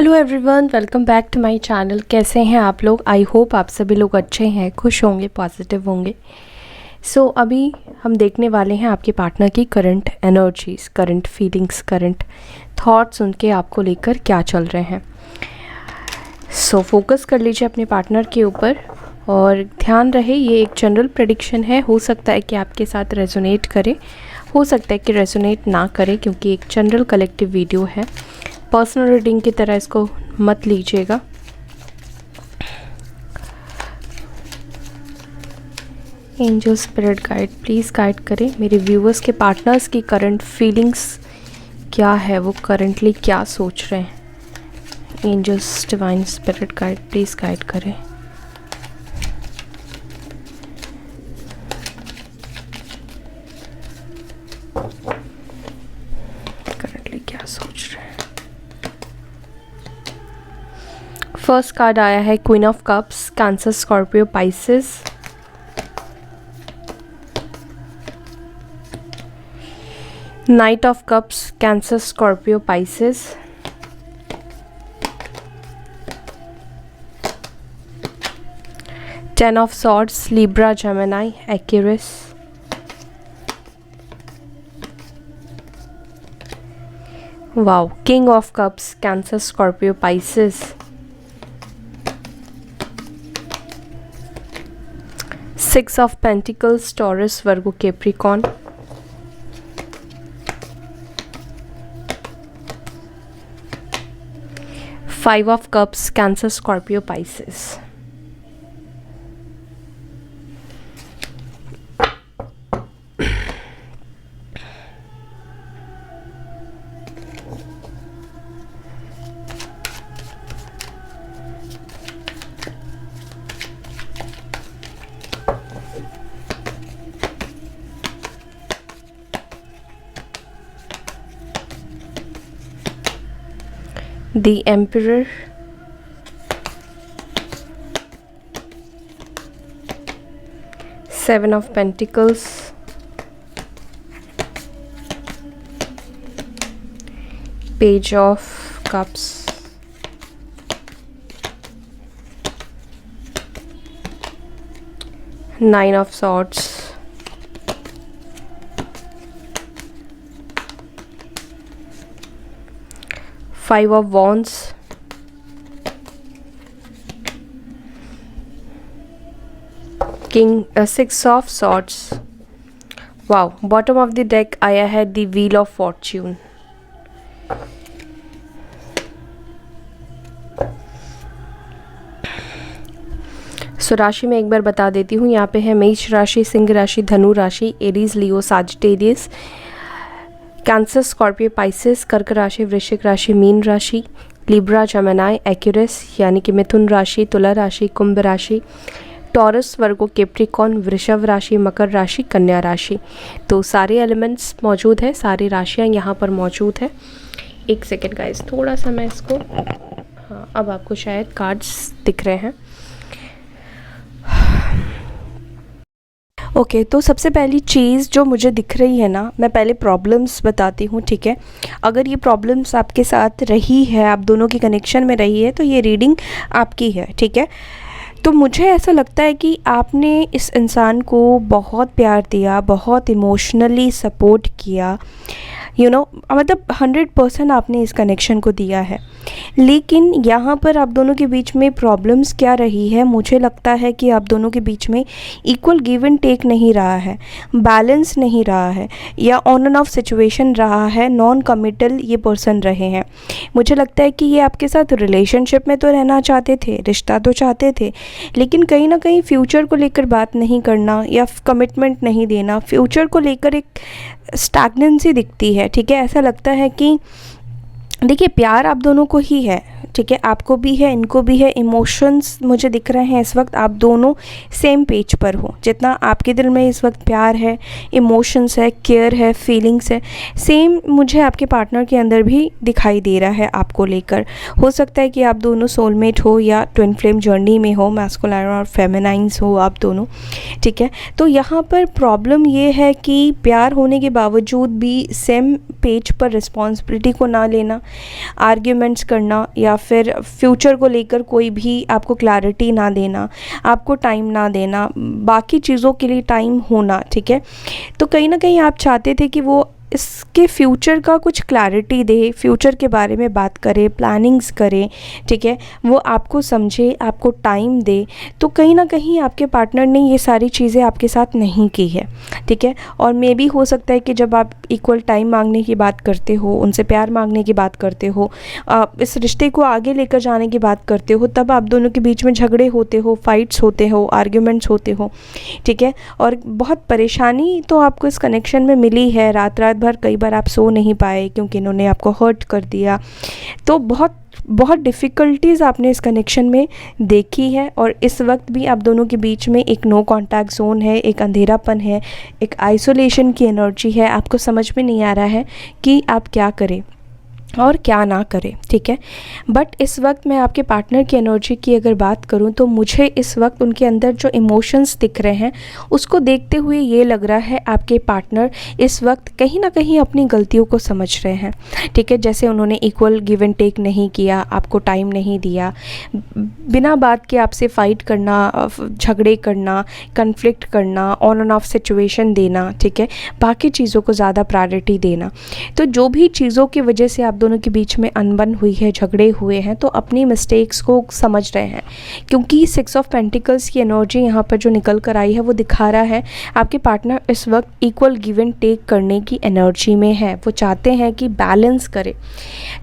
Hello everyone, welcome back to my channel. कैसे हैं आप लोग? आई होप आप सभी लोग अच्छे हैं, खुश होंगे, पॉजिटिव होंगे। सो अभी हम देखने वाले हैं आपके पार्टनर की current energies, current feelings, current thoughts उनके आपको लेकर क्या चल रहे हैं। सो फोकस कर लीजिए अपने पार्टनर के ऊपर और ध्यान रहे ये एक जनरल प्रेडिक्शन है। हो सकता है कि आपके साथ रेजोनेट करे, हो सकता है कि रेजोनेट ना करे, क्योंकि एक जनरल कलेक्टिव वीडियो है। पर्सनल रीडिंग की तरह इसको मत लीजिएगा। Angel spirit guide please guide करें मेरे व्यूअर्स के पार्टनर्स की करंट फीलिंग्स क्या है, वो करंटली क्या सोच रहे हैं। Angels divine spirit guide please guide करें। करंटली क्या सोच रहे हैं। फर्स्ट कार्ड आया है queen of cups, Cancer, Scorpio, Pisces. Knight of cups, Cancer, Scorpio, Pisces. Ten of swords, Libra, Gemini, Aquarius. Wow, king of cups, Cancer, Scorpio, Pisces. Six of pentacles, Taurus, Virgo, Capricorn. Five of cups, Cancer, Scorpio, Pisces. The Emperor, Seven of Pentacles, Page of Cups, Nine of Swords, Five of Wands, Six of Swords. Wow, bottom of the deck आया है the Wheel of Fortune. सो राशि में एक बार बता देती हूँ। यहाँ पे है मेष राशि, सिंह राशि, धनु राशि, एरीज, लियो, साजिटेरियस, कैंसर, स्कॉर्पियो, पाइसेस, कर्क राशि, वृश्चिक राशि, मीन राशि, लिब्रा, जेमिनी, एक्यूरिस यानी कि मिथुन राशि, तुला राशि, कुंभ राशि, टॉरस, वर्गो, कैप्रिकॉर्न, वृषभ राशि, मकर राशि, कन्या राशि। तो सारे एलिमेंट्स मौजूद है, सारी राशियाँ यहाँ पर मौजूद है। एक सेकेंड गाइस, थोड़ा सा मैं इसको, हाँ अब आपको शायद कार्ड्स दिख रहे हैं। ओके, तो सबसे पहली चीज़ जो मुझे दिख रही है ना, मैं पहले प्रॉब्लम्स बताती हूँ, ठीक है। अगर ये प्रॉब्लम्स आपके साथ रही है, आप दोनों की कनेक्शन में रही है, तो ये रीडिंग आपकी है, ठीक है। तो मुझे ऐसा लगता है कि आपने इस इंसान को बहुत प्यार दिया, बहुत इमोशनली सपोर्ट किया, मतलब 100% आपने इस कनेक्शन को दिया है। लेकिन यहाँ पर आप दोनों के बीच में प्रॉब्लम्स क्या रही है, मुझे लगता है कि आप दोनों के बीच में इक्वल गिव एंड टेक नहीं रहा है, बैलेंस नहीं रहा है, या ऑन एंड ऑफ सिचुएशन रहा है, नॉन कमिटल ये पर्सन रहे हैं। मुझे लगता है कि ये आपके साथ रिलेशनशिप में तो रहना चाहते थे, रिश्ता तो चाहते थे, लेकिन कहीं ना कहीं फ्यूचर को लेकर बात नहीं करना या कमिटमेंट नहीं देना, फ्यूचर को लेकर एक स्टैग्नेंसी दिखती है, ठीक है। ऐसा लगता है कि देखिए प्यार आप दोनों को ही है, ठीक है, आपको भी है, इनको भी है। इमोशंस मुझे दिख रहे हैं इस वक्त आप दोनों सेम पेज पर हो। जितना आपके दिल में इस वक्त प्यार है, इमोशंस है, केयर है, फीलिंग्स है, सेम मुझे आपके पार्टनर के अंदर भी दिखाई दे रहा है आपको लेकर। हो सकता है कि आप दोनों सोलमेट हो या ट्विन फ्लेम जर्नी में हो, मैस्कुलाइन और फेमिनाइन्स हो आप दोनों, ठीक है। तो यहाँ पर प्रॉब्लम ये है कि प्यार होने के बावजूद भी सेम पेज पर रिस्पॉन्सिबिलिटी को ना लेना, आर्ग्यूमेंट्स करना, या फिर फ्यूचर को लेकर कोई भी आपको क्लैरिटी ना देना, आपको टाइम ना देना, बाकी चीज़ों के लिए टाइम होना, ठीक है। तो कहीं ना कहीं आप चाहते थे कि वो इसके फ्यूचर का कुछ क्लैरिटी दे, फ्यूचर के बारे में बात करे, प्लानिंग्स करे, ठीक है, वो आपको समझे, आपको टाइम दे। तो कहीं ना कहीं आपके पार्टनर ने ये सारी चीज़ें आपके साथ नहीं की है, ठीक है। और मे भी हो सकता है कि जब आप इक्वल टाइम मांगने की बात करते हो, उनसे प्यार मांगने की बात करते हो, इस रिश्ते को आगे लेकर जाने की बात करते हो, तब आप दोनों के बीच में झगड़े होते हो, फाइट्स होते हो, आर्ग्यूमेंट्स होते हो, ठीक है। और बहुत परेशानी तो आपको इस कनेक्शन में मिली है, रात रात भर कई बार आप सो नहीं पाए क्योंकि इन्होंने आपको हर्ट कर दिया। तो बहुत बहुत डिफ़िकल्टीज़ आपने इस कनेक्शन में देखी है, और इस वक्त भी आप दोनों के बीच में एक नो कांटेक्ट जोन है, एक अंधेरापन है, एक आइसोलेशन की एनर्जी है। आपको समझ में नहीं आ रहा है कि आप क्या करें और क्या ना करें, ठीक है। बट इस वक्त मैं आपके पार्टनर की एनर्जी की अगर बात करूं तो मुझे इस वक्त उनके अंदर जो इमोशंस दिख रहे हैं उसको देखते हुए ये लग रहा है आपके पार्टनर इस वक्त कहीं ना कहीं अपनी गलतियों को समझ रहे हैं, ठीक है। जैसे उन्होंने इक्वल गिव एंड टेक नहीं किया, आपको टाइम नहीं दिया, बिना बात के आपसे फ़ाइट करना, झगड़े करना, कन्फ्लिक्ट करना, ऑन एंड ऑफ सिचुएशन देना, ठीक है, बाकी चीज़ों को ज़्यादा प्रायोरिटी देना। तो जो भी चीज़ों की वजह से आप दोनों के बीच में अनबन हुई है, झगड़े हुए हैं, तो अपनी मिस्टेक्स को समझ रहे हैं, क्योंकि 6 ऑफ पेंटिकल्स की एनर्जी यहाँ पर जो निकल कर आई है वो दिखा रहा है आपके पार्टनर इस वक्त इक्वल गिव एंड टेक करने की एनर्जी में है। वो चाहते हैं कि बैलेंस करें,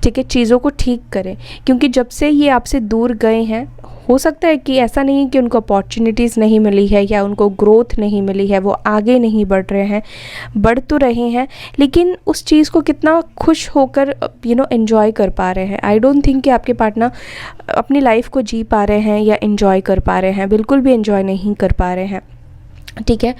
ठीक है, चीज़ों को ठीक करें, क्योंकि जब से ये आपसे दूर गए हैं, हो सकता है कि ऐसा नहीं कि उनको अपॉर्चुनिटीज़ नहीं मिली है या उनको ग्रोथ नहीं मिली है, वो आगे नहीं बढ़ रहे हैं, बढ़ तो रहे हैं, लेकिन उस चीज़ को कितना खुश होकर एंजॉय कर पा रहे हैं। आई डोंट थिंक कि आपके पार्टनर अपनी लाइफ को जी पा रहे हैं या एंजॉय कर पा रहे हैं, बिल्कुल भी एंजॉय नहीं कर पा रहे हैं, ठीक है।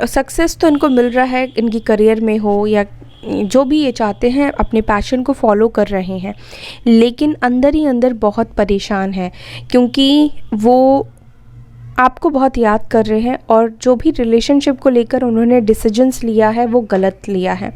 सक्सेस तो इनको मिल रहा है, इनकी करियर में हो या जो भी ये चाहते हैं, अपने पैशन को फॉलो कर रहे हैं, लेकिन अंदर ही अंदर बहुत परेशान हैं, क्योंकि वो आपको बहुत याद कर रहे हैं, और जो भी रिलेशनशिप को लेकर उन्होंने डिसीजंस लिया है वो गलत लिया है।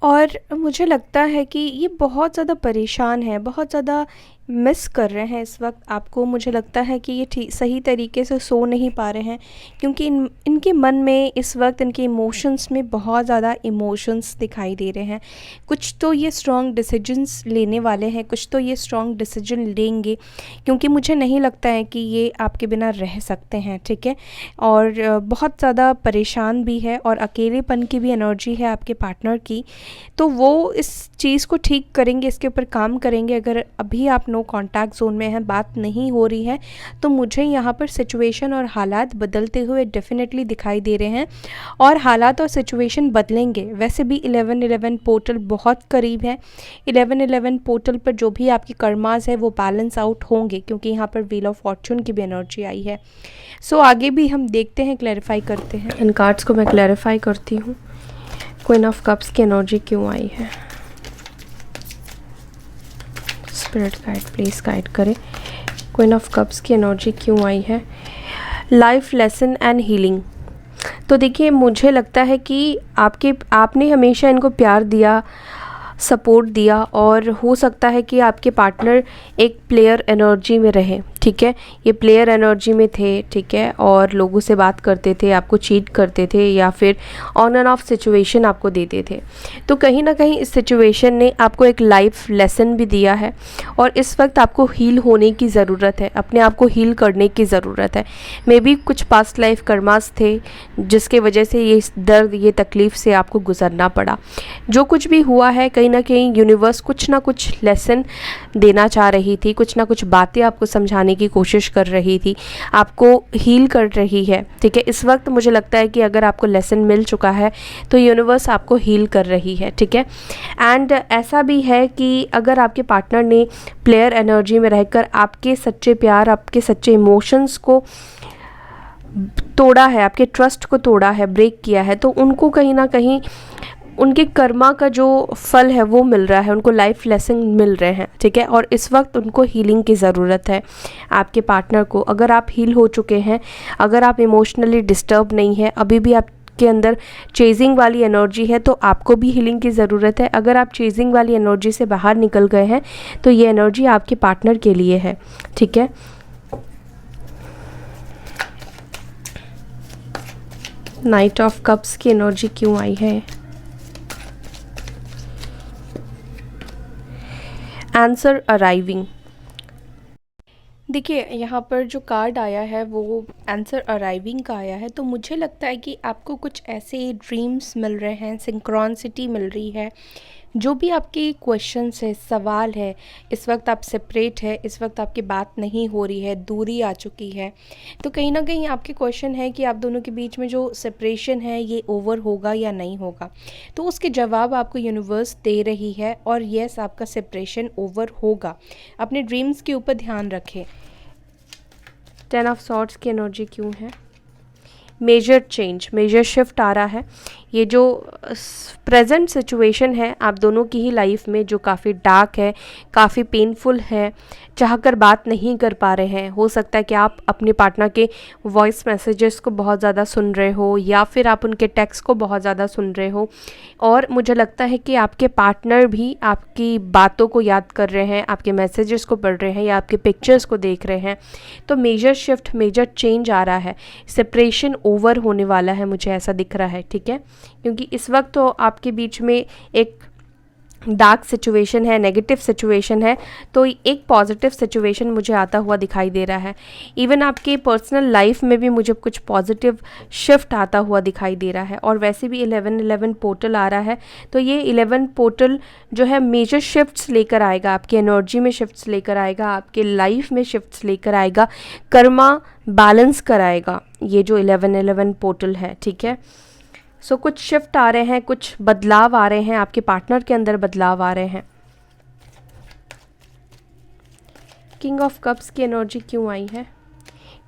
और मुझे लगता है कि ये बहुत ज़्यादा परेशान है, बहुत ज़्यादा मिस कर रहे हैं इस वक्त आपको। मुझे लगता है कि ये सही तरीके से सो नहीं पा रहे हैं, क्योंकि इनके मन में इस वक्त, इनके इमोशंस में बहुत ज़्यादा इमोशंस दिखाई दे रहे हैं। कुछ तो ये स्ट्रॉन्ग डिसीजंस लेने वाले हैं, कुछ तो ये स्ट्रॉन्ग डिसीजन लेंगे, क्योंकि मुझे नहीं लगता है कि ये आपके बिना रह सकते हैं, ठीक है। और बहुत ज़्यादा परेशान भी है, और अकेलेपन की भी एनर्जी है आपके पार्टनर की। तो वो इस चीज़ को ठीक करेंगे, इसके ऊपर काम करेंगे। अगर अभी आप नो कांटेक्ट जोन में हैं, बात नहीं हो रही है, तो मुझे यहाँ पर सिचुएशन और हालात बदलते हुए डेफिनेटली दिखाई दे रहे हैं, और हालात और सिचुएशन बदलेंगे। वैसे भी 11-11 पोर्टल बहुत करीब है। 11-11 पोर्टल पर जो भी आपकी कर्मास है वो बैलेंस आउट होंगे, क्योंकि यहाँ पर व्हील ऑफ फॉर्चून की भी एनर्जी आई है। सो आगे भी हम देखते हैं, क्लैरिफाई करते हैं। इन कार्ड्स को मैं क्लैरिफाई करती हूँ। क्वीन ऑफ कप्स की एनर्जी क्यों आई है? स्पिरिट गाइड प्लीज़ गाइड करें। क्वीन ऑफ कप्स की एनर्जी क्यों आई है? Life lesson and healing. तो देखिए, मुझे लगता है कि आपने हमेशा इनको प्यार दिया, सपोर्ट दिया, और हो सकता है कि आपके पार्टनर एक प्लेयर एनर्जी में रहे, ठीक है। ये प्लेयर एनर्जी में थे, ठीक है, और लोगों से बात करते थे, आपको चीट करते थे, या फिर ऑन एंड ऑफ सिचुएशन आपको देते थे। तो कहीं ना कहीं इस सिचुएशन ने आपको एक लाइफ लेसन भी दिया है, और इस वक्त आपको हील होने की ज़रूरत है, अपने आप को हील करने की ज़रूरत है। मे बी कुछ पास्ट लाइफ कर्मास थे जिसके वजह से ये दर्द, ये तकलीफ़ से आपको गुजरना पड़ा। जो कुछ भी हुआ है, कहीं ना कहीं यूनिवर्स कुछ ना कुछ लेसन देना चाह रही थी, कुछ ना कुछ बातें आपको समझाने की कोशिश कर रही थी, आपको हील कर रही है, ठीक है। इस वक्त मुझे लगता है कि अगर आपको लेसन मिल चुका है तो यूनिवर्स आपको हील कर रही है, ठीक है। एंड ऐसा भी है कि अगर आपके पार्टनर ने प्लेयर एनर्जी में रहकर आपके सच्चे प्यार, आपके सच्चे इमोशंस को तोड़ा है, आपके ट्रस्ट को तोड़ा है, ब्रेक किया है, तो उनको कहीं ना कहीं उनके कर्मा का जो फल है वो मिल रहा है, उनको लाइफ लेसन मिल रहे हैं, ठीक है। और इस वक्त उनको हीलिंग की ज़रूरत है आपके पार्टनर को। अगर आप हील हो चुके हैं, अगर आप इमोशनली डिस्टर्ब नहीं हैं, अभी भी आप आपके अंदर चेजिंग वाली एनर्जी है तो आपको भी हीलिंग की ज़रूरत है। अगर आप चेजिंग वाली एनर्जी से बाहर निकल गए हैं तो ये एनर्जी आपके पार्टनर के लिए है, ठीक है। नाइट ऑफ कप्स की एनर्जी क्यों आई है? Answer arriving. देखिए यहाँ पर जो कार्ड आया है वो आंसर अराइविंग का आया है, तो मुझे लगता है कि आपको कुछ ऐसे ड्रीम्स मिल रहे हैं, सिंक्रोनिसिटी मिल रही है। जो भी आपके क्वेश्चंस है, सवाल है, इस वक्त आप सेपरेट है, इस वक्त आपकी बात नहीं हो रही है, दूरी आ चुकी है, तो कहीं ना कहीं आपके क्वेश्चन है कि आप दोनों के बीच में जो सेपरेशन है ये ओवर होगा या नहीं होगा। तो उसके जवाब आपको यूनिवर्स दे रही है और यस, आपका सेपरेशन ओवर होगा। अपने ड्रीम्स के ऊपर ध्यान रखें। 10 ऑफ सॉर्ड्स की एनर्जी क्यों है? मेजर चेंज, मेजर शिफ्ट आ रहा है। ये जो प्रेजेंट सिचुएशन है आप दोनों की ही लाइफ में जो काफ़ी डार्क है, काफ़ी पेनफुल है, चाहकर बात नहीं कर पा रहे हैं। हो सकता है कि आप अपने पार्टनर के वॉइस मैसेजेस को बहुत ज़्यादा सुन रहे हो या फिर आप उनके टेक्स्ट को बहुत ज़्यादा सुन रहे हो, और मुझे लगता है कि आपके पार्टनर भी आपकी बातों को याद कर रहे हैं, आपके मैसेजेस को पढ़ रहे हैं या आपके पिक्चर्स को देख रहे हैं। तो मेजर शिफ्ट, मेजर चेंज आ रहा है, सेपरेशन ओवर होने वाला है, मुझे ऐसा दिख रहा है, ठीक है। क्योंकि इस वक्त तो आपके बीच में एक डार्क सिचुएशन है, नेगेटिव सिचुएशन है, तो एक पॉजिटिव सिचुएशन मुझे आता हुआ दिखाई दे रहा है। इवन आपके पर्सनल लाइफ में भी मुझे कुछ पॉजिटिव शिफ्ट आता हुआ दिखाई दे रहा है। और वैसे भी 11-11 पोर्टल आ रहा है, तो ये 11 पोर्टल जो है मेजर शिफ्ट्स लेकर आएगा, आपकी एनर्जी में शिफ्ट्स लेकर आएगा, आपके लाइफ में शिफ्ट्स लेकर आएगा, कर्मा बैलेंस कराएगा ये जो 11-11 पोर्टल है, ठीक है। सो कुछ शिफ्ट आ रहे हैं, कुछ बदलाव आ रहे हैं, आपके पार्टनर के अंदर बदलाव आ रहे हैं। किंग ऑफ कप्स की एनर्जी क्यों आई है?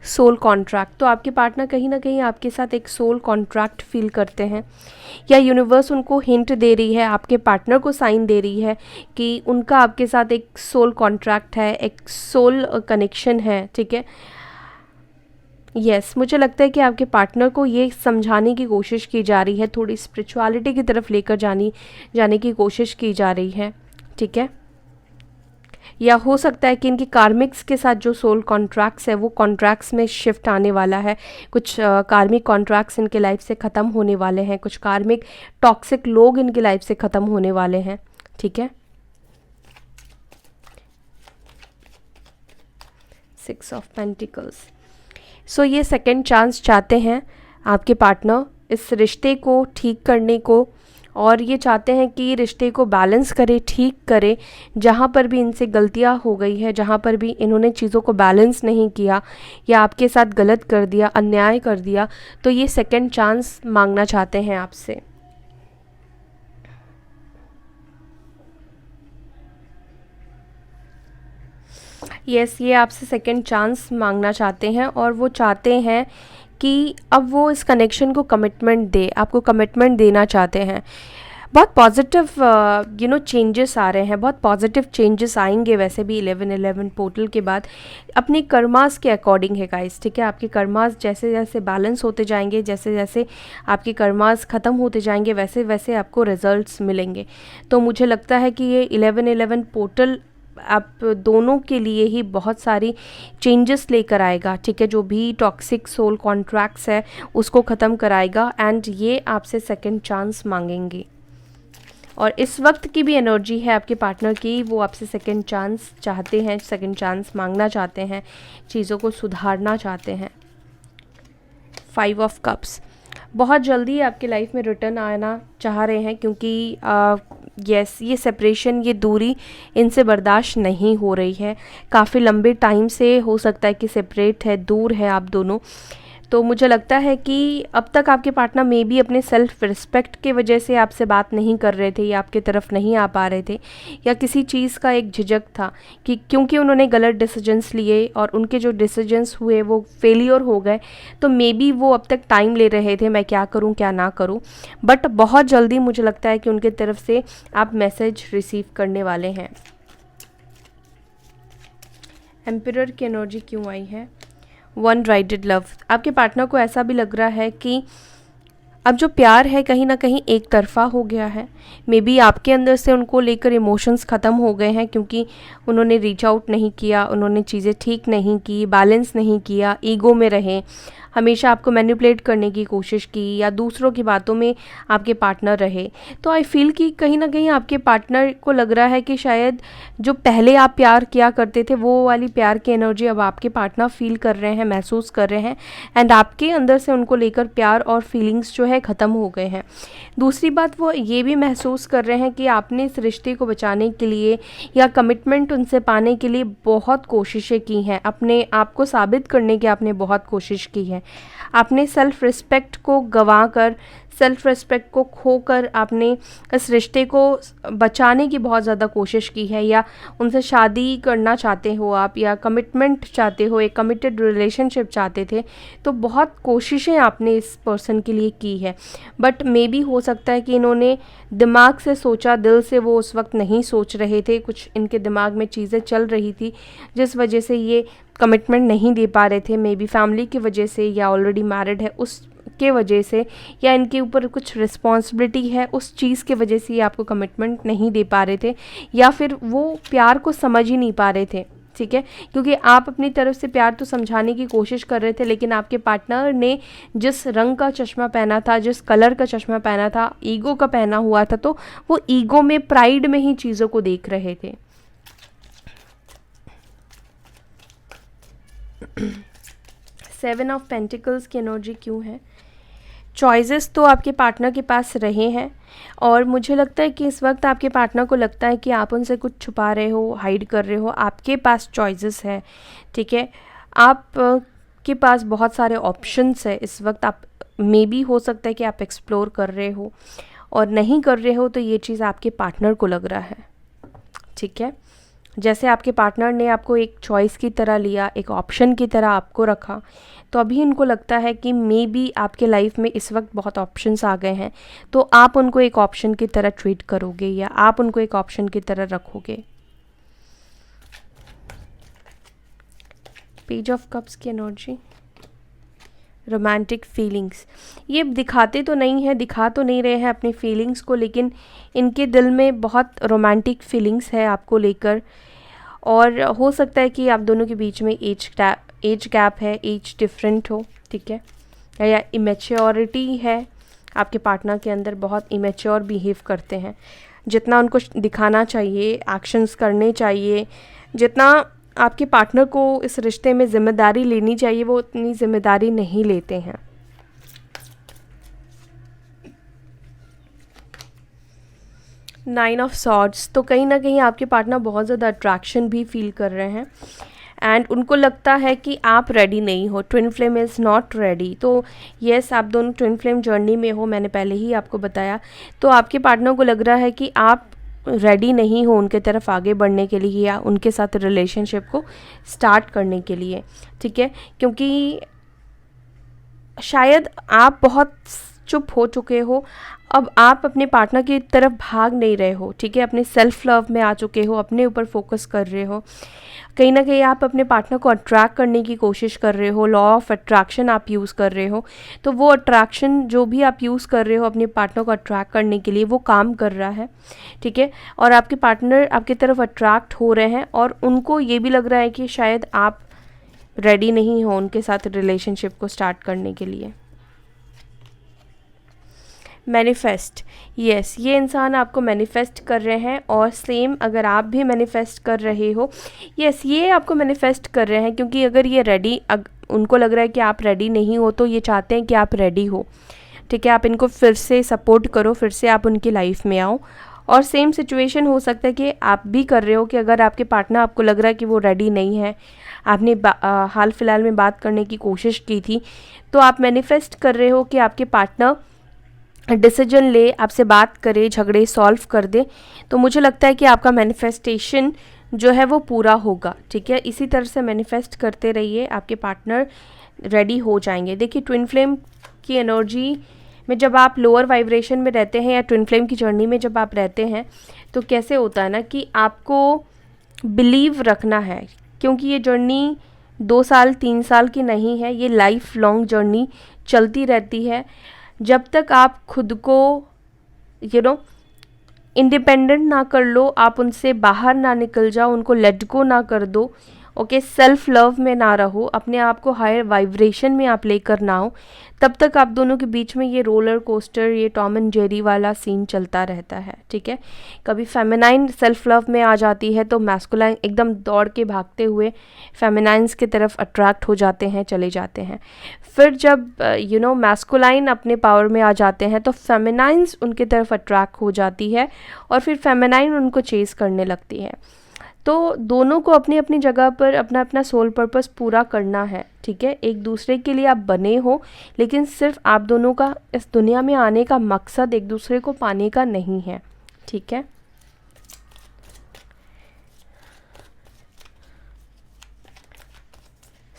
Soul contract. तो आपके पार्टनर कहीं ना कहीं आपके साथ एक सोल कॉन्ट्रैक्ट फील करते हैं, या यूनिवर्स उनको हिंट दे रही है, आपके पार्टनर को साइन दे रही है कि उनका आपके साथ एक सोल कॉन्ट्रैक्ट है, एक सोल कनेक्शन है, ठीक है। यस, मुझे लगता है कि आपके पार्टनर को ये समझाने की कोशिश की जा रही है, थोड़ी स्पिरिचुअलिटी की तरफ लेकर जाने की कोशिश की जा रही है, ठीक है। या हो सकता है कि इनकी कार्मिक्स के साथ जो सोल कॉन्ट्रैक्ट्स है वो कॉन्ट्रैक्ट्स में शिफ्ट आने वाला है। कुछ कार्मिक कॉन्ट्रैक्ट्स इनके लाइफ से ख़त्म होने वाले हैं, कुछ कार्मिक टॉक्सिक लोग इनकी लाइफ से ख़त्म होने वाले हैं, ठीक है। 6 ऑफ पेंटिकल्स। सो ये सेकंड चांस चाहते हैं आपके पार्टनर इस रिश्ते को ठीक करने को, और ये चाहते हैं कि रिश्ते को बैलेंस करे, ठीक करे। जहाँ पर भी इनसे गलतियाँ हो गई है, जहाँ पर भी इन्होंने चीज़ों को बैलेंस नहीं किया या आपके साथ गलत कर दिया, अन्याय कर दिया, तो ये सेकंड चांस मांगना चाहते हैं आपसे। यस, ये आपसे सेकंड चांस मांगना चाहते हैं, और वो चाहते हैं कि अब वो इस कनेक्शन को कमिटमेंट दे, आपको कमिटमेंट देना चाहते हैं। बहुत पॉजिटिव चेंजेस आ रहे हैं, बहुत पॉजिटिव चेंजेस आएंगे वैसे भी 11-11 पोर्टल के बाद, अपनी कर्मास के अकॉर्डिंग है गाइस, ठीक है। आपके कर्मास जैसे जैसे बैलेंस होते जाएंगे, जैसे जैसे आपके कर्मास ख़त्म होते जाएंगे, वैसे वैसे आपको रिजल्ट्स मिलेंगे। तो मुझे लगता है कि ये 11-11 पोर्टल आप दोनों के लिए ही बहुत सारी चेंजेस लेकर आएगा, ठीक है। जो भी टॉक्सिक सोल कॉन्ट्रैक्ट्स है उसको ख़त्म कराएगा, एंड ये आपसे सेकंड चांस मांगेंगे। और इस वक्त की भी एनर्जी है आपके पार्टनर की, वो आपसे सेकंड चांस चाहते हैं, सेकंड चांस मांगना चाहते हैं, चीज़ों को सुधारना चाहते हैं। 5 ऑफ कप्स। बहुत जल्दी आपके लाइफ में रिटर्न आना चाह रहे हैं, क्योंकि यस, ये सेपरेशन, ये दूरी इनसे बर्दाश्त नहीं हो रही है। काफ़ी लंबे टाइम से हो सकता है कि सेपरेट है, दूर है आप दोनों। तो मुझे लगता है कि अब तक आपके पार्टनर में भी अपने सेल्फ रिस्पेक्ट के वजह से आपसे बात नहीं कर रहे थे या आपके तरफ नहीं आ पा रहे थे, या किसी चीज़ का एक झिझक था कि क्योंकि उन्होंने गलत डिसीजंस लिए और उनके जो डिसीजंस हुए वो फेलियर हो गए, तो मे बी वो अब तक टाइम ले रहे थे, मैं क्या करूं क्या ना करूं। बट बहुत जल्दी मुझे लगता है कि उनके तरफ से आप मैसेज रिसीव करने वाले हैं। एम्परर की एनर्जी क्यों आई है? One sided love. आपके पार्टनर को ऐसा भी लग रहा है कि अब जो प्यार है कहीं ना कहीं एक तरफ़ा हो गया है। मे बी आपके अंदर से उनको लेकर इमोशंस ख़त्म हो गए हैं, क्योंकि उन्होंने रीच आउट नहीं किया, उन्होंने चीज़ें ठीक नहीं की, बैलेंस नहीं किया, ईगो में रहे, हमेशा आपको मैनिपुलेट करने की कोशिश की, या दूसरों की बातों में आपके पार्टनर रहे। तो आई फील कि कहीं ना कहीं आपके पार्टनर को लग रहा है कि शायद जो पहले आप प्यार किया करते थे वो वाली प्यार की एनर्जी अब आपके पार्टनर फील कर रहे हैं, महसूस कर रहे हैं, एंड आपके अंदर से उनको लेकर प्यार और फीलिंग्स जो है ख़त्म हो गए हैं। दूसरी बात, वो ये भी महसूस कर रहे हैं कि आपने इस रिश्ते को बचाने के लिए या कमिटमेंट उनसे पाने के लिए बहुत कोशिशें की हैं, अपने आप को साबित करने की आपने बहुत कोशिश की है। आपने सेल्फ़ रिस्पेक्ट को गंवा कर, सेल्फ़ रिस्पेक्ट को खोकर आपने इस रिश्ते को बचाने की बहुत ज़्यादा कोशिश की है, या उनसे शादी करना चाहते हो आप, या कमिटमेंट चाहते हो, एक कमिटेड रिलेशनशिप चाहते थे, तो बहुत कोशिशें आपने इस पर्सन के लिए की है। बट मे बी हो सकता है कि इन्होंने दिमाग से सोचा, दिल से वो उस वक्त नहीं सोच रहे थे, कुछ इनके दिमाग में चीज़ें चल रही थी जिस वजह से ये कमिटमेंट नहीं दे पा रहे थे। मे बी फैमिली की वजह से, या ऑलरेडी मैरिड है उस के वजह से, या इनके ऊपर कुछ रिस्पॉन्सिबिलिटी है उस चीज़ के वजह से ये आपको कमिटमेंट नहीं दे पा रहे थे, या फिर वो प्यार को समझ ही नहीं पा रहे थे। ठीक है, क्योंकि आप अपनी तरफ से प्यार तो समझाने की कोशिश कर रहे थे, लेकिन आपके पार्टनर ने जिस रंग का चश्मा पहना था, जिस कलर का चश्मा पहना था, ईगो का पहना हुआ था, तो वो ईगो में, प्राइड में ही चीज़ों को देख रहे थे। 7 ऑफ पेंटिकल्स की एनर्जी क्यों है? चॉइसेस तो आपके पार्टनर के पास रहे हैं, और मुझे लगता है कि इस वक्त आपके पार्टनर को लगता है कि आप उनसे कुछ छुपा रहे हो, हाइड कर रहे हो। आपके पास चॉइसेस है, ठीक है, आप के पास बहुत सारे ऑप्शंस है इस वक्त। आप मे बी हो सकता है कि आप एक्सप्लोर कर रहे हो, और नहीं कर रहे हो तो ये चीज़ आपके पार्टनर को लग रहा है। ठीक है, जैसे आपके पार्टनर ने आपको एक चॉइस की तरह लिया, एक ऑप्शन की तरह आपको रखा, तो अभी उनको लगता है कि मे बी आपके लाइफ में इस वक्त बहुत ऑप्शंस आ गए हैं, तो आप उनको एक ऑप्शन की तरह ट्रीट करोगे, या आप उनको एक ऑप्शन की तरह रखोगे। पेज ऑफ कप्स की एनर्जी, रोमांटिक फीलिंग्स। ये दिखाते तो नहीं है, दिखा तो नहीं रहे हैं अपनी फीलिंग्स को, लेकिन इनके दिल में बहुत रोमांटिक फीलिंग्स है आपको लेकर, और हो सकता है कि आप दोनों के बीच में एज गैप है, एज डिफरेंट हो। ठीक है, या इमेच्योरिटी है आपके पार्टनर के अंदर, बहुत इमेच्योर बिहेव करते हैं। जितना उनको दिखाना चाहिए, एक्शंस करने चाहिए, जितना आपके पार्टनर को इस रिश्ते में ज़िम्मेदारी लेनी चाहिए, वो उतनी ज़िम्मेदारी नहीं लेते हैं। नाइन ऑफ सॉर्ड्स, तो कहीं ना कहीं आपके पार्टनर बहुत ज़्यादा अट्रैक्शन भी फील कर रहे हैं, एंड उनको लगता है कि आप रेडी नहीं हो, twin flame is not ready. तो येस, आप दोनों ट्विन फ्लेम जर्नी में हो, मैंने पहले ही आपको बताया। तो आपके पार्टनर को लग रहा है कि आप रेडी नहीं हो उनके तरफ आगे बढ़ने के लिए, या उनके साथ रिलेशनशिप को स्टार्ट करने के लिए। ठीक है, क्योंकि शायद आप बहुत चुप हो चुके हो, अब आप अपने पार्टनर की तरफ भाग नहीं रहे हो। ठीक है, अपने सेल्फ लव में आ चुके हो, अपने ऊपर फोकस कर रहे हो। कहीं ना कहीं आप अपने पार्टनर को अट्रैक्ट करने की कोशिश कर रहे हो, लॉ ऑफ अट्रैक्शन आप यूज़ कर रहे हो। तो वो अट्रैक्शन जो भी आप यूज़ कर रहे हो अपने पार्टनर को अट्रैक्ट करने के लिए, वो काम कर रहा है। ठीक है, और आपके पार्टनर आपकी तरफ अट्रैक्ट हो रहे हैं, और उनको ये भी लग रहा है कि शायद आप रेडी नहीं हो उनके साथ रिलेशनशिप को स्टार्ट करने के लिए। मैनिफेस्ट, यस, ये इंसान आपको मैनिफेस्ट कर रहे हैं, और सेम अगर आप भी मैनिफेस्ट कर रहे हो, यस, ये आपको मैनिफेस्ट कर रहे हैं, क्योंकि अगर ये उनको लग रहा है कि आप रेडी नहीं हो, तो ये चाहते हैं कि आप रेडी हो। ठीक है, आप इनको फिर से सपोर्ट करो, फिर से आप उनकी लाइफ में आओ। और सेम सिचुएशन हो सकता है कि आप भी कर रहे हो, कि अगर आपके पार्टनर आपको लग रहा है कि वो रेडी नहीं है, आपने हाल फिलहाल में बात करने की कोशिश की थी, तो आप मैनिफेस्ट कर रहे हो कि आपके पार्टनर डिसीजन ले, आपसे बात करे, झगड़े सॉल्व कर दे। तो मुझे लगता है कि आपका मैनिफेस्टेशन जो है वो पूरा होगा। ठीक है, इसी तरह से मैनिफेस्ट करते रहिए, आपके पार्टनर रेडी हो जाएंगे। देखिए, ट्विन फ्लेम की एनर्जी में जब आप लोअर वाइब्रेशन में रहते हैं, या ट्विन फ्लेम की जर्नी में जब आप रहते हैं, तो कैसे होता है ना कि आपको बिलीव रखना है, क्योंकि ये जर्नी 2 साल 3 साल की नहीं है, ये लाइफ लॉन्ग जर्नी चलती रहती है। जब तक आप खुद को इंडिपेंडेंट ना कर लो, आप उनसे बाहर ना निकल जाओ, उनको लेट गो ना कर दो, ओके, सेल्फ लव में ना रहो, अपने आप को हायर वाइब्रेशन में आप लेकर ना हो, तब तक आप दोनों के बीच में ये रोलर कोस्टर, ये टॉम एंड जेरी वाला सीन चलता रहता है, ठीक है। कभी फेमिनाइन सेल्फ लव में आ जाती है तो मैस्कुलाइन एकदम दौड़ के भागते हुए फेमिनाइंस की तरफ अट्रैक्ट हो जाते हैं, चले जाते हैं। फिर जब मैस्कुलाइन अपने पावर में आ जाते हैं तो फेमिनाइंस उनकी तरफ अट्रैक्ट हो जाती है और फिर फेमिनाइन उनको चेस करने लगती है। तो दोनों को अपनी अपनी जगह पर अपना अपना सोल पर्पस पूरा करना है, ठीक है। एक दूसरे के लिए आप बने हो, लेकिन सिर्फ आप दोनों का इस दुनिया में आने का मकसद एक दूसरे को पाने का नहीं है, ठीक है।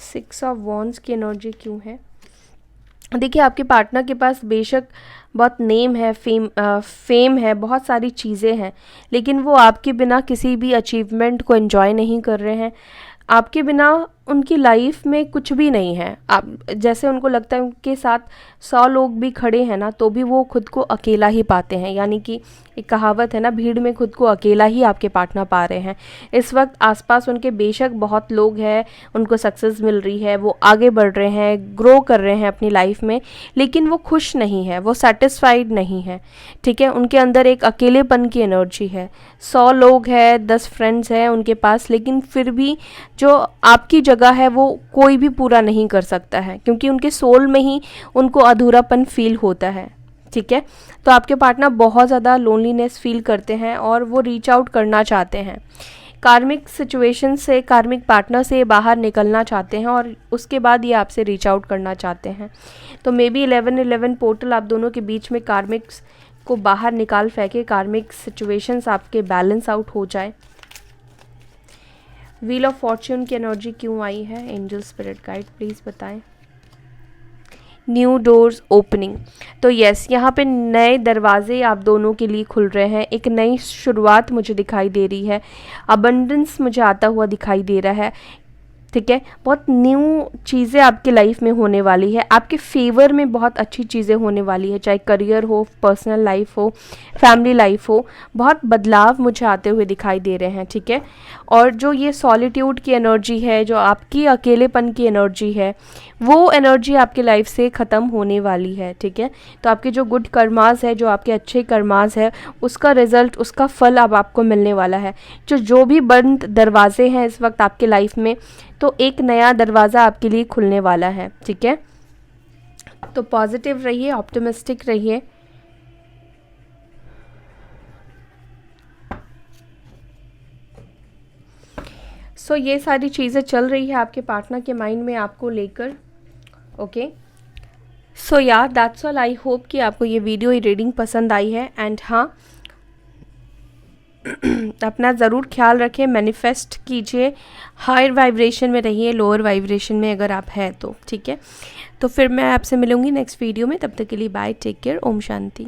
सिक्स ऑफ वॉन्ड्स की एनर्जी क्यों है? देखिए, आपके पार्टनर के पास बेशक बहुत नेम है, फेम है, बहुत सारी चीज़ें हैं, लेकिन वो आपके बिना किसी भी अचीवमेंट को एंजॉय नहीं कर रहे हैं। आपके बिना उनकी लाइफ में कुछ भी नहीं है। आप जैसे उनको लगता है उनके साथ 100 लोग भी खड़े हैं ना, तो भी वो खुद को अकेला ही पाते हैं। यानी कि एक कहावत है ना, भीड़ में खुद को अकेला ही आपके पार्टनर पा रहे हैं। इस वक्त आसपास उनके बेशक बहुत लोग हैं, उनको सक्सेस मिल रही है, वो आगे बढ़ रहे हैं, ग्रो कर रहे हैं अपनी लाइफ में, लेकिन वो खुश नहीं है, वो सेटिस्फाइड नहीं है, ठीक है। उनके अंदर एक अकेलेपन की एनर्जी है। 100 लोग हैं, 10 फ्रेंड्स हैं उनके पास, लेकिन फिर भी जो आपकी जगह है वो कोई भी पूरा नहीं कर सकता है, क्योंकि उनके सोल में ही उनको अधूरापन फील होता है, ठीक है। तो आपके पार्टनर बहुत ज़्यादा लोनलीनेस फील करते हैं और वो रीच आउट करना चाहते हैं, कार्मिक सिचुएशन से, कार्मिक पार्टनर से बाहर निकलना चाहते हैं और उसके बाद ये आपसे रीच आउट करना चाहते हैं। तो मे बी 11-11 पोर्टल आप दोनों के बीच में कार्मिक्स को बाहर निकाल फेंके, कार्मिक सिचुएशंस आपके बैलेंस आउट हो जाए। व्हील ऑफ फॉर्च्यून की एनर्जी क्यों आई है? एंजल स्पिरिट गाइड प्लीज़ बताएं। न्यू डोर्स ओपनिंग, तो यस, यहाँ पे नए दरवाजे आप दोनों के लिए खुल रहे हैं, एक नई शुरुआत मुझे दिखाई दे रही है, अबंडेंस मुझे आता हुआ दिखाई दे रहा है, ठीक है। बहुत न्यू चीज़ें आपकी लाइफ में होने वाली है, आपके फेवर में बहुत अच्छी चीज़ें होने वाली है, चाहे करियर हो, पर्सनल लाइफ हो, फैमिली लाइफ हो, बहुत बदलाव मुझे आते हुए दिखाई दे रहे हैं, ठीक है। और जो ये सॉलिट्यूड की एनर्जी है, जो आपकी अकेलेपन की एनर्जी है, वो एनर्जी आपकी लाइफ से ख़त्म होने वाली है, ठीक है। तो आपके जो गुड कर्मास है, जो आपके अच्छे कर्मास है, उसका रिज़ल्ट, उसका फल अब आपको मिलने वाला है। जो भी बंद दरवाजे हैं इस वक्त आपके लाइफ में, तो एक नया दरवाज़ा आपके लिए खुलने वाला है, ठीक है। तो पॉजिटिव रहिए, ऑप्टिमिस्टिक रहिए। सो ये सारी चीज़ें चल रही है आपके पार्टनर के माइंड में आपको लेकर, ओके। सो या दैट्स ऑल। आई होप कि आपको ये वीडियो, ये रीडिंग पसंद आई है। एंड हाँ, अपना ज़रूर ख्याल रखें, मैनिफेस्ट कीजिए, हायर वाइब्रेशन में रहिए, लोअर वाइब्रेशन में अगर आप हैं तो, ठीक है। तो फिर मैं आपसे मिलूँगी नेक्स्ट वीडियो में, तब तक के लिए bye, take care, Om Shanti.